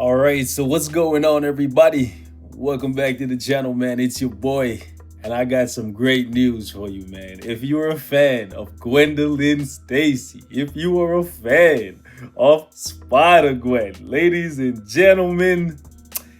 All right, so what's going on, everybody? Welcome back to the channel, man. It's your boy, and I got some great news for you, man. If you're a fan of Gwendolyn Stacy, if you are a fan of Spider-Gwen, ladies and gentlemen,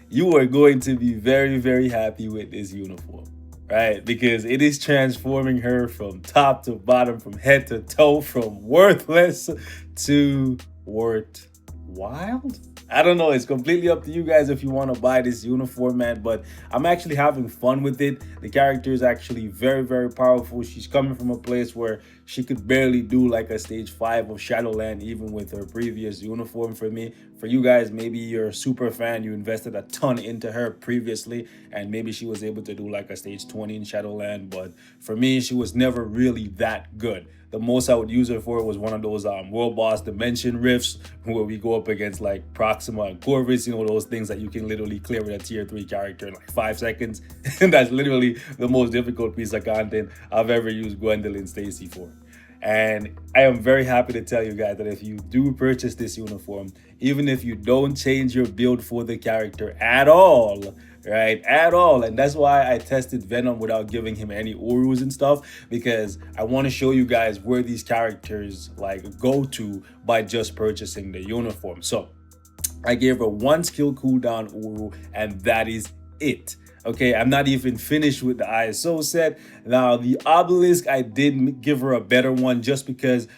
you are going to be very, very happy with this uniform, right? Because it is transforming her from top to bottom, from head to toe, from worthless to worthwhile. I don't know. It's completely up to you guys if you want to buy this uniform, man. But I'm actually having fun with it. The character is actually very, very powerful. She's coming from a place where she could barely do like a stage 5 of Shadowland, even with her previous uniform. For me, for you guys, maybe you're a super fan. You invested a ton into her previously, and maybe she was able to do like a stage 20 in Shadowland. But for me, she was never really that good. The most I would use her for was one of those world boss dimension rifts where we go up against like Proxima and Corvus, you know, those things that you can literally clear with a tier 3 character in like 5 seconds. And that's literally the most difficult piece of content I've ever used Gwendolyn Stacy for. And I am very happy to tell you guys that if you do purchase this uniform, even if you don't change your build for the character at all, right, at all, and that's why I tested Venom without giving him any Urus and stuff, because I want to show you guys where these characters like go to by just purchasing the uniform. So I gave her 1 skill cooldown Uru, and that is it. Okay, I'm not even finished with the ISO set. Now, the obelisk, I did give her a better one just because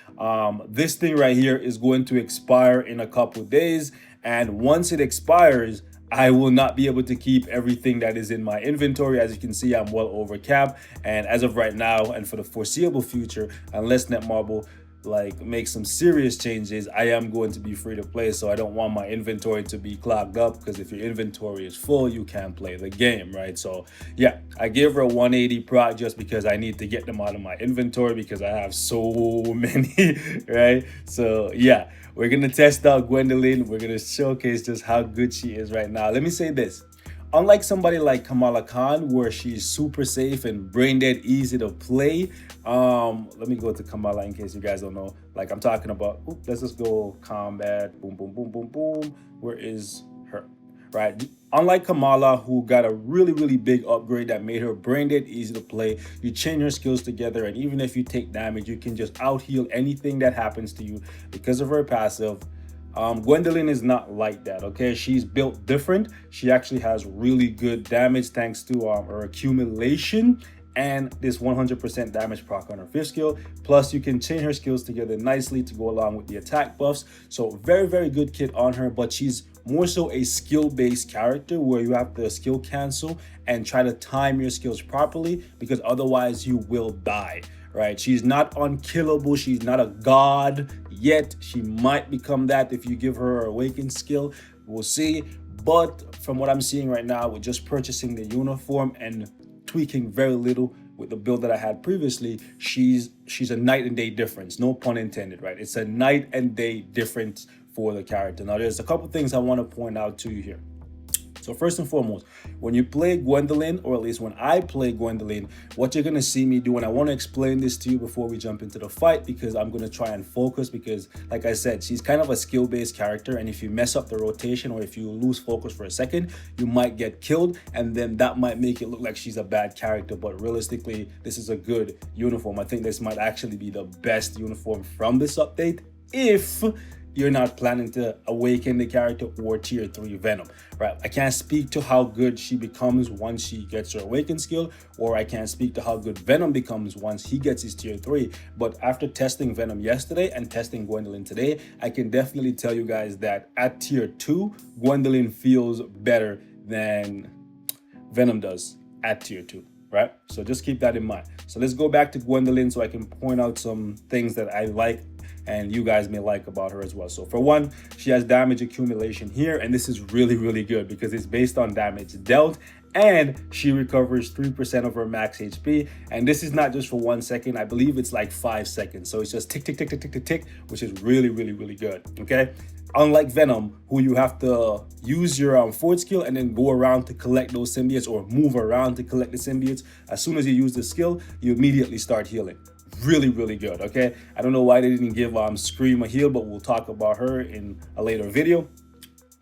this thing right here is going to expire in a couple days. And once it expires, I will not be able to keep everything that is in my inventory. As you can see, I'm well over cap. And as of right now, and for the foreseeable future, unless Netmarble like make some serious changes, I am going to be free to play. So I don't want my inventory to be clogged up, because if your inventory is full, you can't play the game, right? So yeah, I gave her a 180 proc just because I need to get them out of my inventory because I have so many, right? So yeah, we're gonna test out Gwendolyn. We're gonna showcase just how good she is right now. Let me say this: unlike somebody like Kamala Khan, where she's super safe and brain dead easy to play, let me go to Kamala in case you guys don't know. Like I'm talking about, let's just go combat, boom, boom, boom, boom, boom. Where is her? Right? Unlike Kamala, who got a really, really big upgrade that made her brain dead easy to play, you chain her skills together, and even if you take damage, you can just out heal anything that happens to you because of her passive. Gwendolyn is not like that, okay? She's built different. She actually has really good damage thanks to her accumulation and this 100% damage proc on her 5th skill. Plus, you can chain her skills together nicely to go along with the attack buffs. So very, very good kit on her, but she's more so a skill-based character where you have to skill cancel and try to time your skills properly, because otherwise you will die. Right? She's not unkillable. She's not a god yet. She might become that if you give her awakened skill. We'll see. But from what I'm seeing right now, with just purchasing the uniform and tweaking very little with the build that I had previously, she's a night and day difference. No pun intended, right? It's a night and day difference for the character. Now, there's a couple things I want to point out to you here. So first and foremost, when you play Gwendolyn, or at least when I play Gwendolyn, what you're going to see me do, and I want to explain this to you before we jump into the fight, because I'm going to try and focus, because like I said, she's kind of a skill-based character, and if you mess up the rotation or if you lose focus for a second, you might get killed, and then that might make it look like she's a bad character. But realistically, this is a good uniform. I think this might actually be the best uniform from this update if you're not planning to awaken the character or tier 3 Venom, right? I can't speak to how good she becomes once she gets her awakened skill, or I can't speak to how good Venom becomes once he gets his tier 3. But after testing Venom yesterday and testing Gwendolyn today, I can definitely tell you guys that at tier 2, Gwendolyn feels better than Venom does at tier 2. Right? So just keep that in mind. So let's go back to Gwendolyn so I can point out some things that I like and you guys may like about her as well. So for one, she has damage accumulation here, and this is really, really good because it's based on damage dealt, and she recovers 3% of her max HP. And this is not just for 1 second. I believe it's like 5 seconds. So it's just tick, tick, tick, tick, tick, tick, tick, which is really, really, really good. Okay. Unlike Venom, who you have to use your forward skill and then go around to collect those symbiotes, or move around to collect the symbiotes. As soon as you use the skill, you immediately start healing. Really, really good. Okay. I don't know why they didn't give Scream a heal, but we'll talk about her in a later video.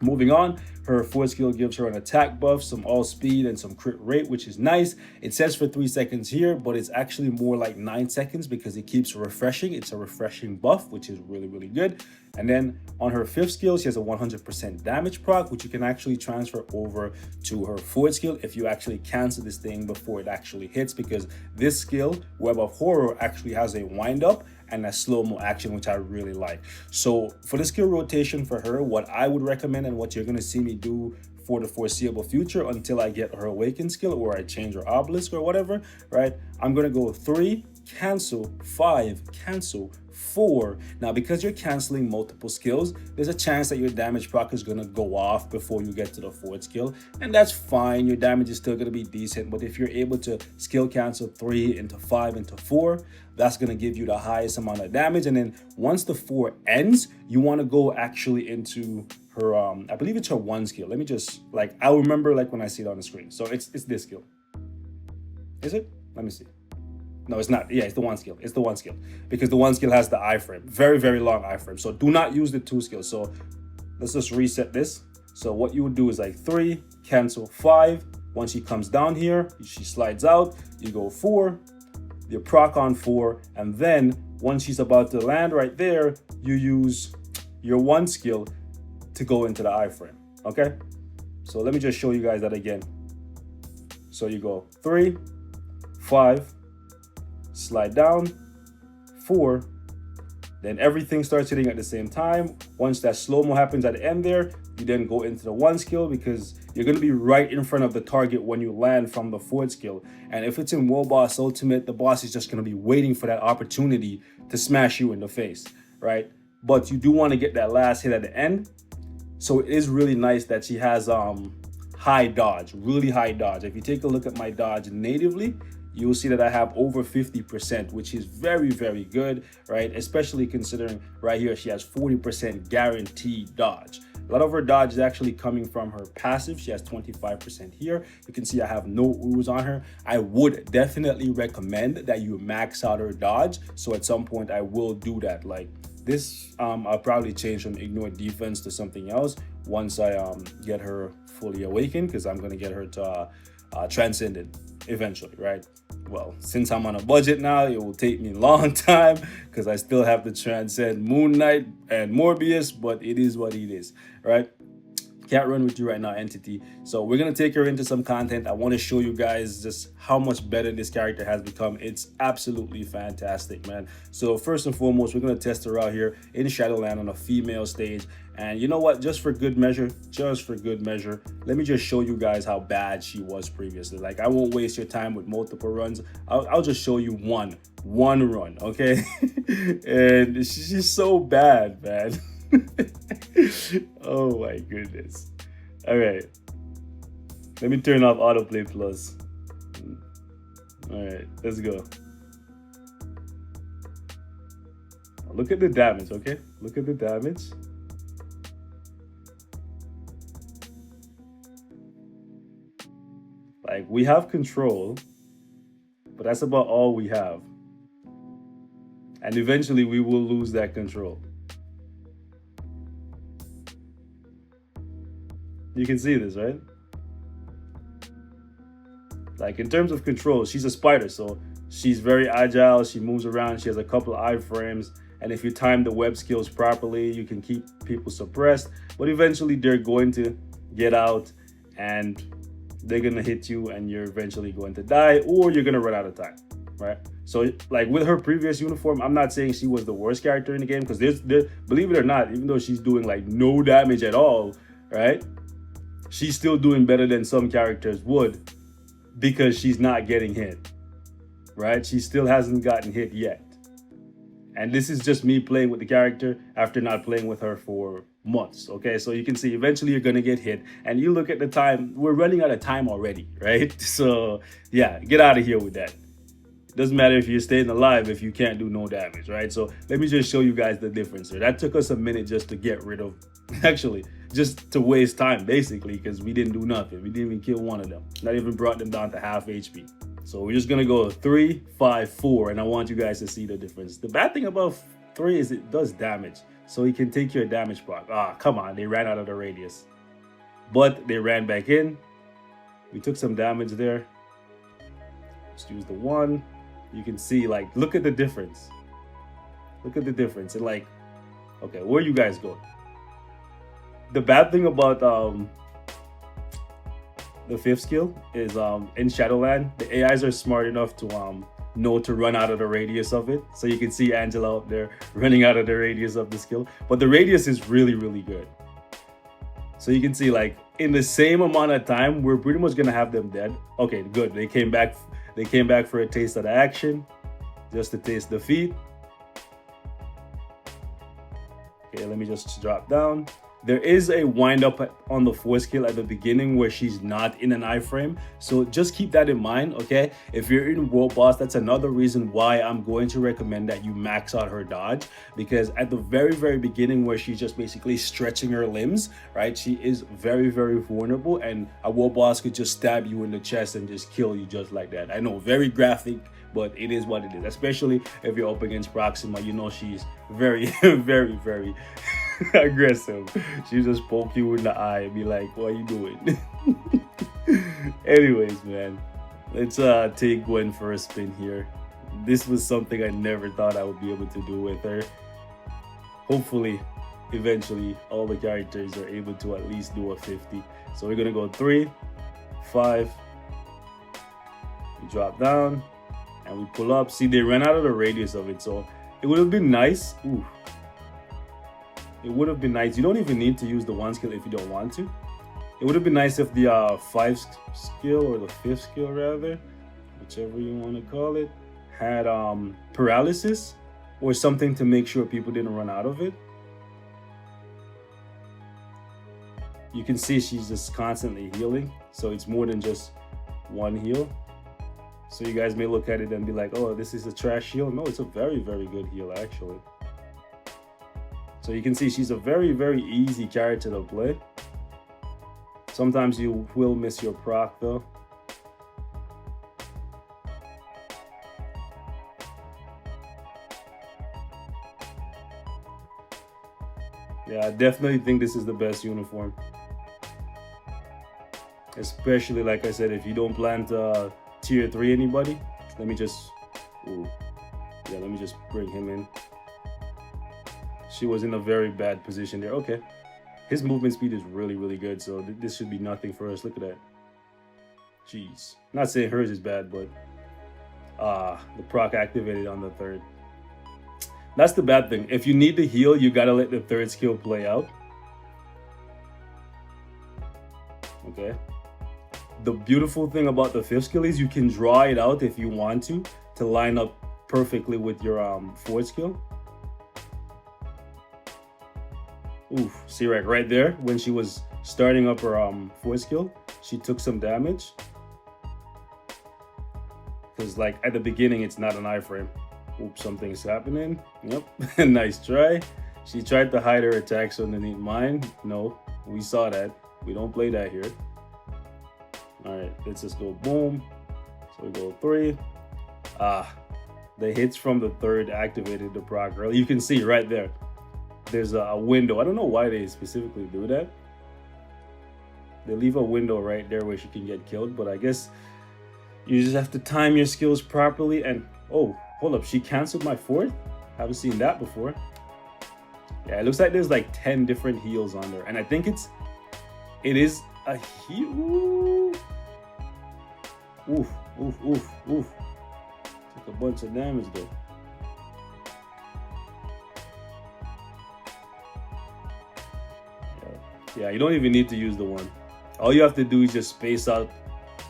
Moving on, Her fourth skill gives her an attack buff, some all speed, and some crit rate, which is nice. It says for 3 seconds here, but it's actually more like 9 seconds because it keeps refreshing. It's a refreshing buff, which is really, really good. And then on her fifth skill, she has a 100% damage proc, which you can actually transfer over to her fourth skill if you actually cancel this thing before it actually hits, because this skill, Web of Horror, actually has a wind up and a slow-mo action, which I really like. So for the skill rotation for her, what I would recommend and what you're going to see me do for the foreseeable future until I get her awakened skill or I change her obelisk or whatever, right? I'm going to go 3, cancel, 5, cancel, 4. Now, because you're canceling multiple skills, there's a chance that your damage proc is going to go off before you get to the fourth skill, and that's fine. Your damage is still going to be decent, but if you're able to skill cancel 3 into 5 into 4, that's going to give you the highest amount of damage. And then once the 4 ends, you want to go actually into her I believe it's her 1 skill. Let me just, like, I'll remember like when I see it on the screen. So it's this skill. Is it? Let me see. No, it's not. Yeah, it's the 1 skill. It's the 1 skill because the 1 skill has the iframe, very, very long iframe. So do not use the 2 skill. So let's just reset this. So what you would do is like 3, cancel 5. Once she comes down here, she slides out. You go 4, you proc on 4, and then once she's about to land right there, you use your 1 skill to go into the iframe. Okay. So let me just show you guys that again. So you go 3, 5. Slide down, 4, then everything starts hitting at the same time. Once that slow-mo happens at the end there, you then go into the 1 skill because you're going to be right in front of the target when you land from the 4th skill. And if it's in World Boss Ultimate, the boss is just going to be waiting for that opportunity to smash you in the face, right? But you do want to get that last hit at the end. So it is really nice that she has high dodge, really high dodge. If you take a look at my dodge natively, you'll see that I have over 50%, which is very, very good, right? Especially considering right here, she has 40% guaranteed dodge. A lot of her dodge is actually coming from her passive. She has 25% here. You can see I have no ooze on her. I would definitely recommend that you max out her dodge. So at some point I will do that. Like this, I'll probably change from ignore defense to something else once I get her fully awakened, because I'm going to get her to transcended eventually, right? Well, since I'm on a budget now, it will take me a long time because I still have to transcend Moon Knight and Morbius, but it is what it is, right? Can't run with you right now, Entity. So we're going to take her into some content. I want to show you guys just how much better this character has become. It's absolutely fantastic, man. So first and foremost, we're going to test her out here in Shadowland on a female stage. And you know what? Just for good measure, let me just show you guys how bad she was previously. Like, I won't waste your time with multiple runs. I'll just show you one run, okay? And she's so bad, man. Oh my goodness. All right, let me turn off autoplay plus. All right, let's go. Look at the damage, okay? Look at the damage. Like, we have control, but that's about all we have. And eventually we will lose that control. You can see this, right? Like, in terms of control, she's a spider, so she's very agile. She moves around. She has a couple of iframes. And if you time the web skills properly, you can keep people suppressed. But eventually they're going to get out and they're going to hit you and you're eventually going to die, or you're going to run out of time, right? So, like, with her previous uniform, I'm not saying she was the worst character in the game, because believe it or not, even though she's doing like no damage at all, right? She's still doing better than some characters would because she's not getting hit, right? She still hasn't gotten hit yet. And this is just me playing with the character after not playing with her for months, okay? So you can see eventually you're gonna get hit. And you look at the time, we're running out of time already, right? So yeah, get out of here with that. It doesn't matter if you're staying alive if you can't do no damage, right? So let me just show you guys the difference here. That took us a minute just to get rid of, actually, just to waste time, basically, because we didn't do nothing. We didn't even kill one of them. Not even brought them down to half HP. So we're just gonna go 3, 5, 4, and I want you guys to see the difference. The bad thing about 3 is it does damage, so he can take your damage proc. Ah, come on, they ran out of the radius. but they ran back in. We took some damage there. Just use the one. You can see, like, look at the difference. Look at the difference. And like, okay, where you guys going? The bad thing about the fifth skill is in Shadowland, the AIs are smart enough to know to run out of the radius of it. So you can see Angela up there running out of the radius of the skill. But the radius is really, really good. So you can see, like, in the same amount of time, we're pretty much gonna have them dead. Okay, good. They came back for a taste of the action, just to taste defeat. Okay, let me just drop down. There is a wind up on the fourth skill at the beginning where she's not in an iframe. So just keep that in mind, okay? If you're in World Boss, that's another reason why I'm going to recommend that you max out her dodge. Because at the very, very beginning where she's just basically stretching her limbs, right? She is very, very vulnerable, and a World Boss could just stab you in the chest and just kill you just like that. I know, very graphic, but it is what it is. Especially if you're up against Proxima, you know she's very, very, very aggressive. She just poke you in the eye and be like, what are you doing? Anyways, man, let's take Gwen for a spin here. This was something I never thought I would be able to do with her. Hopefully, eventually, all the characters are able to at least do a 50. So we're gonna go 3, 5. We drop down and we pull up. See, they ran out of the radius of it, so it would have been nice. Ooh. It would have been nice. You don't even need to use the one skill if you don't want to. It would have been nice if the 5 skill, or the 5th skill rather, whichever you want to call it, had paralysis or something to make sure people didn't run out of it. You can see she's just constantly healing, so it's more than just one heal. So you guys may look at it and be like, oh, this is a trash heal. No, it's a very, very good heal actually. So you can see she's a very, very easy character to play. Sometimes you will miss your proc though. Yeah, I definitely think this is the best uniform. Especially, like I said, if you don't plan to tier 3 anybody. Let me just, let me just bring him in. She was in a very bad position there. Okay. His movement speed is really, really good, so this should be nothing for us. Look at that. Jeez. Not saying hers is bad, but the proc activated on the 3rd. That's the bad thing. If you need to heal, you gotta let the 3rd skill play out. Okay. The beautiful thing about the 5th skill is you can draw it out if you want to line up perfectly with your 4th skill. Oof, see right there, when she was starting up her 4th skill, she took some damage. Because like at the beginning, it's not an iframe. Oops, something's happening. Yep, nice try. She tried to hide her attacks underneath mine. No, we saw that. We don't play that here. All right, let's just go boom. So we go 3. The hits from the 3rd activated the proc early. You can see right there. There's a window. I don't know why they specifically do that. They leave a window right there where she can get killed, but I guess you just have to time your skills properly. And oh, hold up, she canceled my 4th? Haven't seen that before. Yeah, it looks like there's like 10 different heals on there, and I think it is a heal. Oof, oof, oof, oof. Took a bunch of damage there. Yeah, you don't even need to use the one. All you have to do is just space out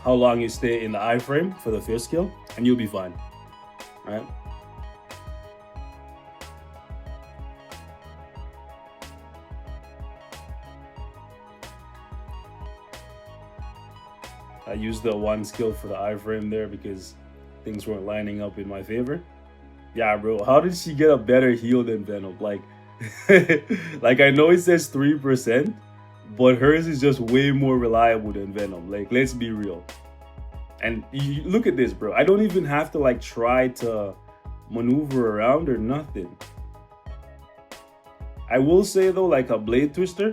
how long you stay in the iframe for the 5th skill, and you'll be fine. All right? I used the 1 skill for the iframe there because things weren't lining up in my favor. Yeah, bro, how did she get a better heal than Venom? Like, like I know it says 3%, but hers is just way more reliable than Venom. Like, let's be real. And you look at this, bro. I don't even have to like try to maneuver around or nothing. I will say though, like a Blade Twister,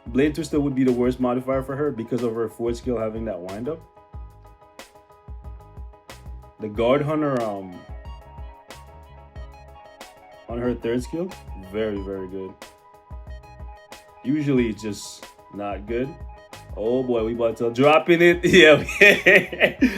Blade Twister would be the worst modifier for her because of her forward skill having that wind up. The Guard Hunter on her third skill, very, very good. Usually it's just not good. Oh boy, we about to dropping it. Yeah,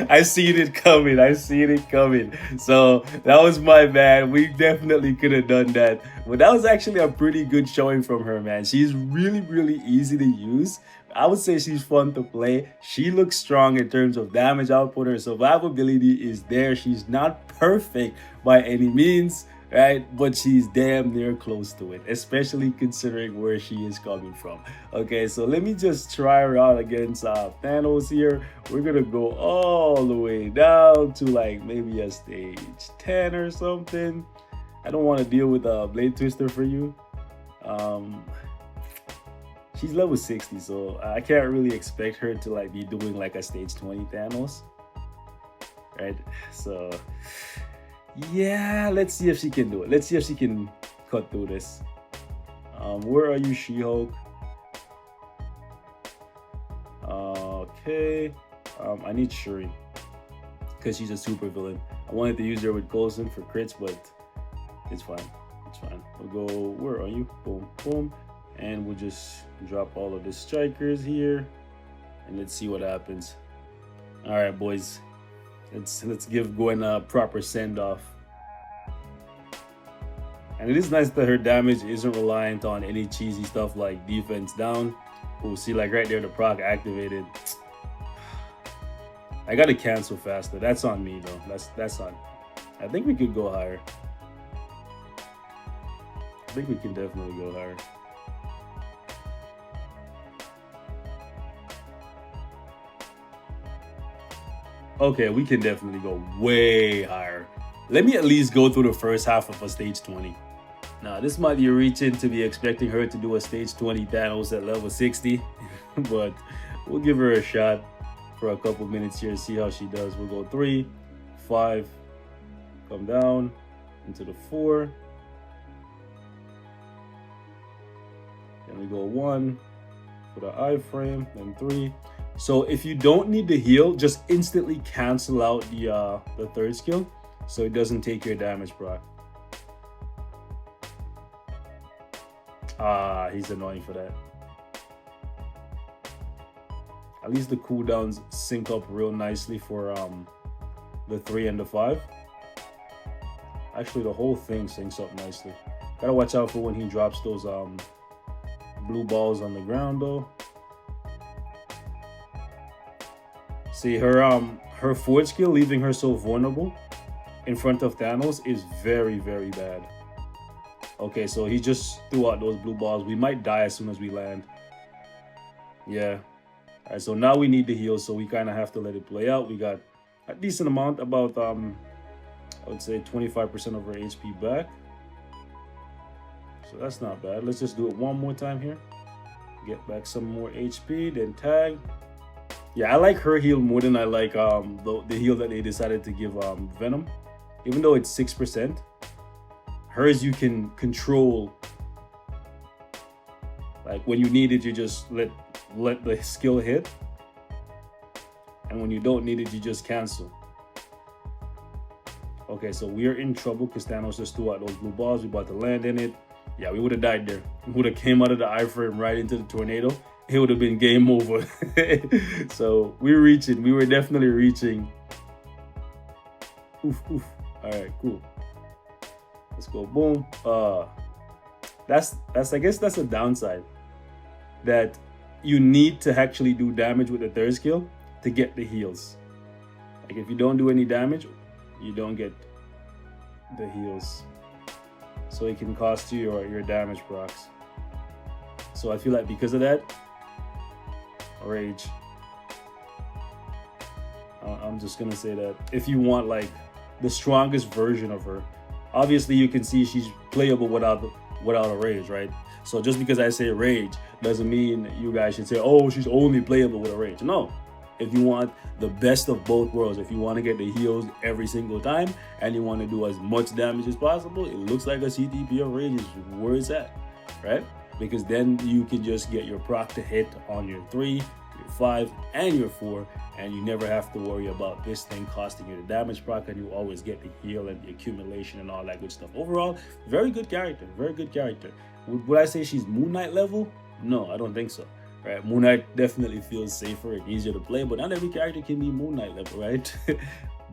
I seen it coming. I seen it coming. So that was my bad. We definitely could have done that. But that was actually a pretty good showing from her, man. She's really, really easy to use. I would say she's fun to play. She looks strong in terms of damage output. Her survivability is there. She's not perfect by any means, right? But she's damn near close to it, especially considering where she is coming from. Okay, so let me just try her out against Thanos here. We're gonna go all the way down to like maybe a stage 10 or something. I don't want to deal with a Blade Twister for you. She's level 60, so I can't really expect her to like be doing like a stage 20 Thanos, right? So yeah, let's see if she can do it. Let's see if she can cut through this. Where are you, She-Hulk? Okay. I need Shuri because she's a super villain. I wanted to use her with Coulson for crits, but it's fine. It's fine. We'll go. Where are you? Boom, boom, and we'll just drop all of the strikers here, and let's see what happens. All right, boys. Let's give Gwen a proper send-off. And it is nice that her damage isn't reliant on any cheesy stuff like defense down. Oh, see, like right there, the proc activated. I gotta cancel faster. That's on me though. That's on. I think we could go higher. I think we can definitely go higher. Okay, we can definitely go way higher. Let me at least go through the first half of a stage 20. Now, this might be reaching to be expecting her to do a stage 20 Thanos at level 60, but we'll give her a shot for a couple minutes here, see how she does. We'll go 3, 5, come down into the 4. Then we go 1 for the iframe, then 3. So if you don't need to heal, just instantly cancel out the third skill so it doesn't take your damage proc. Ah, he's annoying for that. At least the cooldowns sync up real nicely for the 3 and the 5. Actually, the whole thing syncs up nicely. Gotta watch out for when he drops those blue balls on the ground though. See, her forward skill leaving her so vulnerable in front of Thanos is very, very bad. Okay, so he just threw out those blue balls. We might die as soon as we land. Yeah. All right, so now we need to heal, so we kind of have to let it play out. We got a decent amount, about I would say 25% of our HP back. So that's not bad. Let's just do it one more time here. Get back some more HP, then tag. Yeah, I like her heal more than I like the heal that they decided to give Venom. Even though it's 6%, hers you can control. Like when you need it, you just let the skill hit, and when you don't need it, you just cancel. Okay, so we are in trouble because Thanos just threw out those blue balls. We about to land in it. Yeah, we would have died there. We would have came out of the iframe right into the tornado. It would have been game over. So we're reaching. We were definitely reaching. Oof, oof. All right, cool. Let's go. Boom. That's I guess that's a downside. That you need to actually do damage with the third skill to get the heals. Like if you don't do any damage, you don't get the heals. So it can cost you your damage procs. So I feel like because of that, rage. I'm just gonna say that if you want like the strongest version of her, obviously you can see she's playable without a rage, right? So just because I say rage doesn't mean you guys should say, oh, she's only playable with a rage. No. If you want the best of both worlds, if you want to get the heals every single time and you want to do as much damage as possible, it looks like a CTP of rage is where it's at, right? because then you can just get your proc to hit on your 3, your 5, and your 4, and you never have to worry about this thing costing you the damage proc, and you always get the heal and the accumulation and all that good stuff. Overall, very good character, very good character. Would I say she's Moon Knight level? No, I don't think so. Right, Moon Knight definitely feels safer and easier to play, but not every character can be Moon Knight level, right?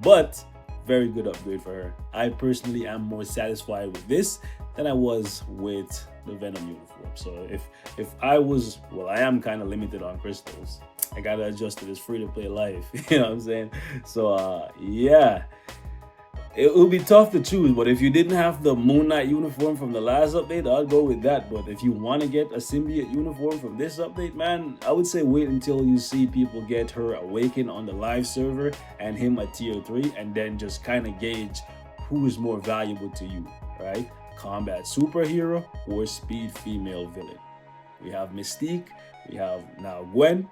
But very good upgrade for her. I personally am more satisfied with this than I was with the Venom uniform. So if I was, well, I am kind of limited on crystals. I gotta adjust to this free-to-play life. You know what I'm saying? So yeah, it will be tough to choose, but if you didn't have the Moon Knight uniform from the last update, I'll go with that. But if you want to get a Symbiote uniform from this update, man, I would say wait until you see people get her Awaken on the live server and him at tier 3, and then just kind of gauge who is more valuable to you, right? Combat superhero or speed female villain. We have Mystique, we have now Gwen,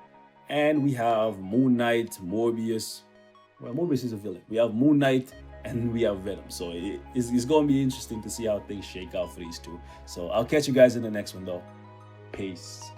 and we have Moon Knight, Morbius. Well, Morbius is a villain. We have Moon Knight, and we have Venom. So it's going to be interesting to see how things shake out for these two. So I'll catch you guys in the next one, though. Peace.